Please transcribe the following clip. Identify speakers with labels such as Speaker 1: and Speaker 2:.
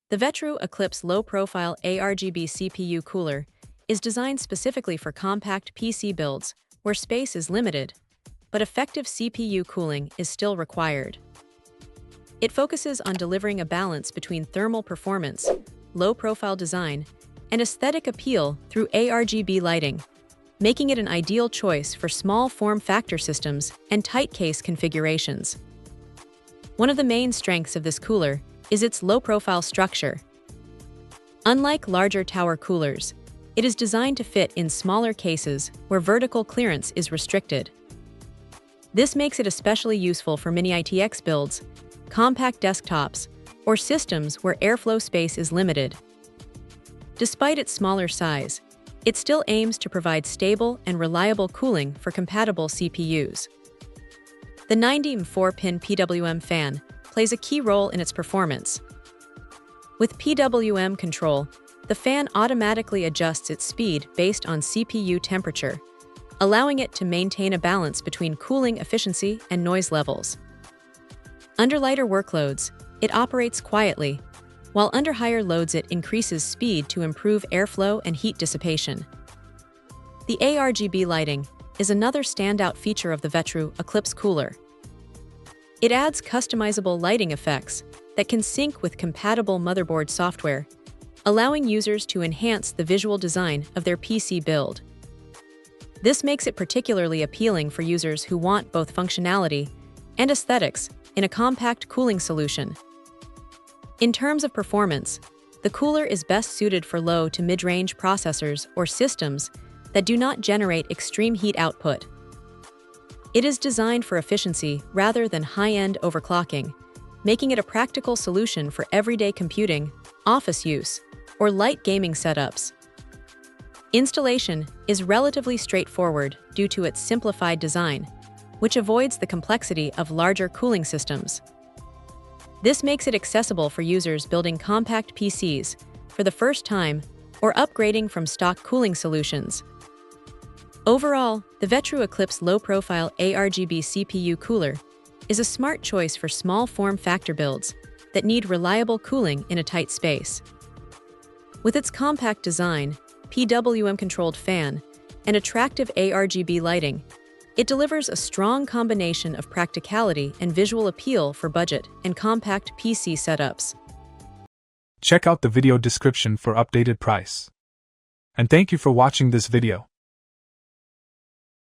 Speaker 1: The Vetroo Eclipse low-profile ARGB CPU cooler is designed specifically for compact PC builds where space is limited, but effective CPU cooling is still required. It focuses on delivering a balance between thermal performance, low-profile design, and aesthetic appeal through ARGB lighting, making it an ideal choice for small form factor systems and tight case configurations. One of the main strengths of this cooler is its low-profile structure. Unlike larger tower coolers, it is designed to fit in smaller cases where vertical clearance is restricted. This makes it especially useful for mini ITX builds, compact desktops, or systems where airflow space is limited. Despite its smaller size, it still aims to provide stable and reliable cooling for compatible CPUs. The 94-pin PWM fan plays a key role in its performance. With PWM control, the fan automatically adjusts its speed based on CPU temperature, allowing it to maintain a balance between cooling efficiency and noise levels. Under lighter workloads, it operates quietly, while under higher loads it increases speed to improve airflow and heat dissipation. The ARGB lighting is another standout feature of the Vetroo Eclipse cooler. It adds customizable lighting effects that can sync with compatible motherboard software, allowing users to enhance the visual design of their PC build. This makes it particularly appealing for users who want both functionality and aesthetics in a compact cooling solution. In terms of performance, the cooler is best suited for low to mid-range processors or systems that do not generate extreme heat output. It is designed for efficiency rather than high-end overclocking, making it a practical solution for everyday computing, office use, or light gaming setups. Installation is relatively straightforward due to its simplified design, which avoids the complexity of larger cooling systems. This makes it accessible for users building compact PCs for the first time or upgrading from stock cooling solutions. Overall, the Vetroo Eclipse low-profile ARGB CPU cooler is a smart choice for small form factor builds that need reliable cooling in a tight space. With its compact design, PWM-controlled fan, and attractive ARGB lighting, it delivers a strong combination of practicality and visual appeal for budget and compact PC setups.
Speaker 2: Check out the video description for updated price. And thank you for watching this video.